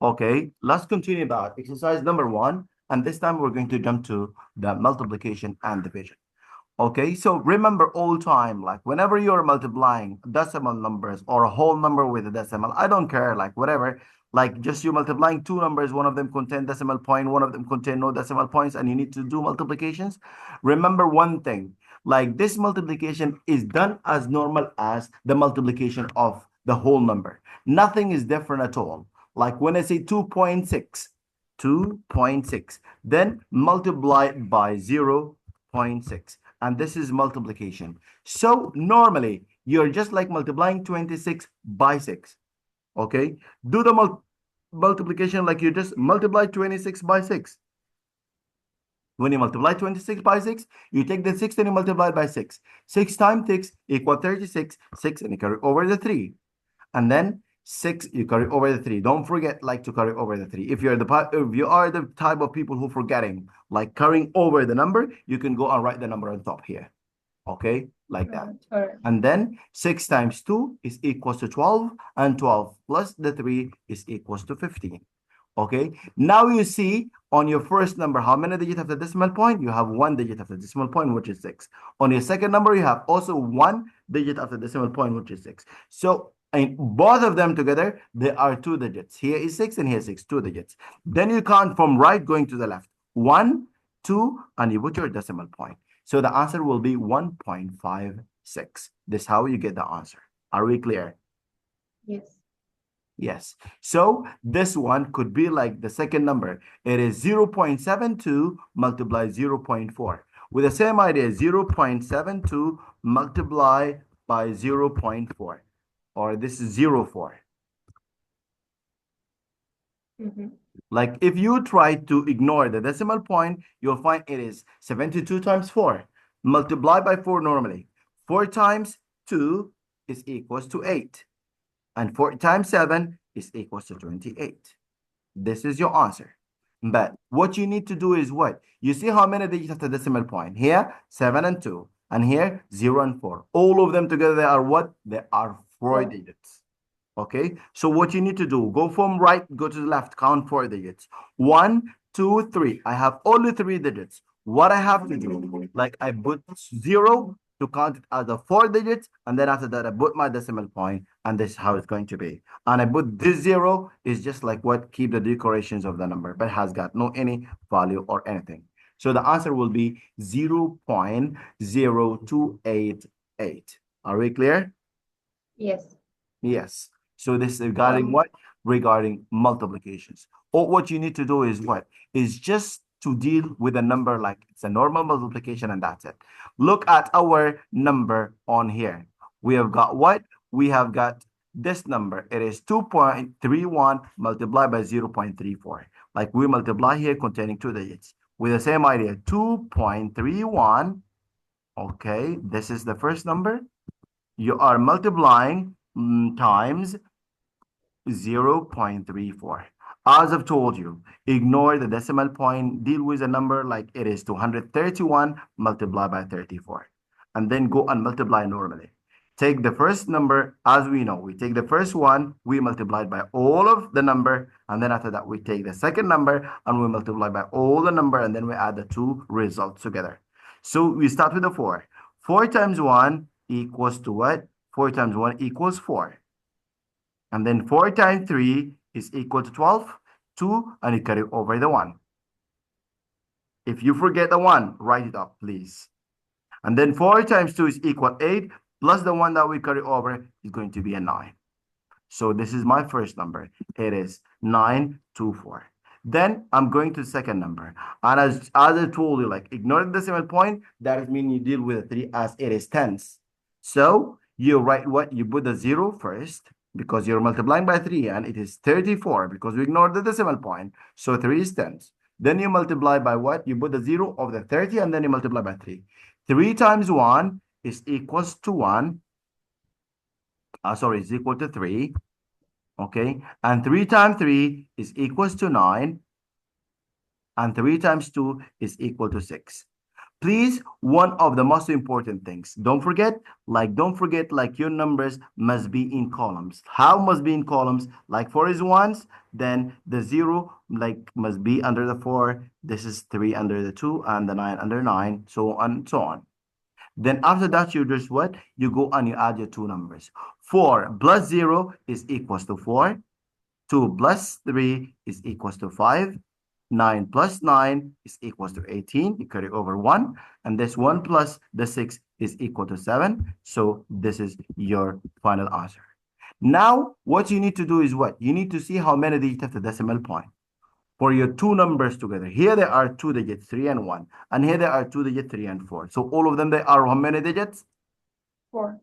Okay, let's continue about exercise number 1. And this time we're going to jump to the multiplication and division. Okay, so remember all time, like whenever you're multiplying decimal numbers or a whole number with a decimal, I don't care, like whatever, like just you multiplying two numbers, one of them contain decimal point, one of them contain no decimal points, and you need to do multiplications. Remember one thing, like this multiplication is done as normal as the multiplication of the whole number. Nothing is different at all. Like when I say 2.6, 2.6, then multiply by 0.6. And this is multiplication. So normally you're just like multiplying 26 by 6. Okay, do the multiplication like you just multiply 26 by 6. When you multiply 26 by 6, you take the 6 and you multiply it by 6. 6 times 6 equal 36. 6 and you carry over the 3. And then 6 you carry over the 3. Don't forget like to carry over the 3. If you are the type of people who forgetting like carrying over the number, you can go and write the number on top here. Okay, like that. And then 6 times 2 is equals to 12, and 12 plus the 3 is equals to 15. Okay, now you see on your first number how many digits have the decimal point? You have one digit of the decimal point, which is 6. On your second number, you have also one digit of the decimal point, which is 6. So in both of them together, there are 2 digits. Here is 6 and here is 6, 2 digits. Then you count from right going to the left. 1, 2, and you put your decimal point. So the answer will be 1.56. This is how you get the answer. Are we clear? Yes. Yes. So this one could be like the second number. It is 0.72 multiply 0.4. With the same idea, 0.72 multiply by 0.4. Or this is 0.4. Like if you try to ignore the decimal point, you'll find it is 72 times 4. Multiply by 4 normally. 4 times 2 is equals to 8. And 4 times 7 is equals to 28. This is your answer. But what you need to do is what? You see how many digits have the decimal point? Here, 7 and 2. And here, 0 and 4. All of them together, they are what? They are 4 digits. Okay, so what you need to do, go from right, go to the left, count 4 digits. 1, 2, 3. I have only 3 digits. What I have to do, like I put 0 to count it as a 4 digits, and then after that I put my decimal point, and this is how it's going to be. And I put this 0 is just like what keep the decorations of the number, but has got no any value or anything. So the answer will be 0.0288. Are we clear? Yes. Yes. So this is regarding what? Regarding multiplications. Or what you need to do is what? Is just to deal with a number like it's a normal multiplication and that's it. Look at our number on here. We have got what? We have got this number. It is 2.31 multiplied by 0.34. Like we multiply here containing 2 digits. With the same idea, 2.31. Okay, this is the first number. You are multiplying times 0.34. As I've told you, ignore the decimal point, deal with a number like it is 231 multiplied by 34. And then go and multiply normally. Take the first number, as we know, we take the first one, we multiply by all of the number, and then after that, we take the second number and we multiply by all the number, and then we add the 2 results together. So we start with the 4. 4 times 1 equals to what? 4 times 1 equals 4. And then 4 times 3 is equal to 12. 2, and you carry over the 1. If you forget the 1, write it up, please. And then 4 times 2 is equal 8, plus the 1 that we carry over is going to be a 9. So this is my first number. It is 924. Then I'm going to the second number. And as I told you, like ignore the decimal point, that means you deal with the 3 as it is tens. So you write what? You put the 0 first because you're multiplying by 3 and it is 34 because we ignored the decimal point. So 3 is tens. Then you multiply by what? You put the 0 of the 30 and then you multiply by 3. 3 times 1 is equals to 1. Is equal to 3. Okay, and 3 times 3 is equals to 9. And 3 times 2 is equal to 6. Please, one of the most important things, don't forget like your numbers must be in columns. How must be in columns? Like 4 is ones, then the 0 like must be under the 4, this is 3 under the 2, and the 9 under 9, so on and so on. Then after that, you just what? You go and you add your two numbers. 4 plus 0 is equals to 4. 2 plus 3 is equals to 5. 9 plus 9 is equals to 18. You carry over 1. And this 1 plus the 6 is equal to 7. So this is your final answer. Now, what you need to do is what? You need to see how many digits have the decimal point for your two numbers together. Here there are two digits, 3 and 1. And here there are two digits, 3 and 4. So all of them, they are how many digits? 4.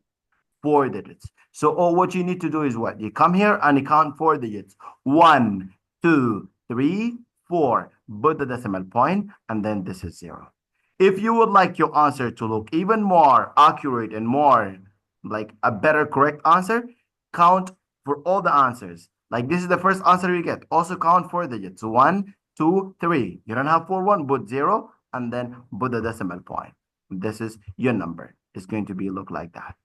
4 digits. So what you need to do is what? You come here and you count 4 digits. 1, 2, 3, 4. Put the decimal point, and then this is 0. If you would like your answer to look even more accurate and more like a better correct answer, count for all the answers. Like this is the first answer you get. Also count 4 digits. 1, 2, 3. You don't have 4, 1, put 0, and then put the decimal point. This is your number. It's going to be look like that.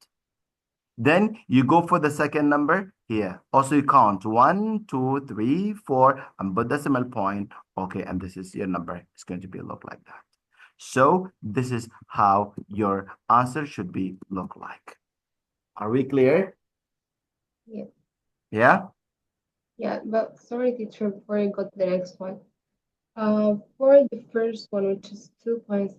Then you go for the second number here. Also, you count 1, 2, 3, 4, and put decimal point. Okay, and this is your number. It's going to be look like that. So this is how your answer should be look like. Are we clear? Yes. Yeah? Yeah, but sorry, teacher, before I go to the next one. For the first one, which is 2.6,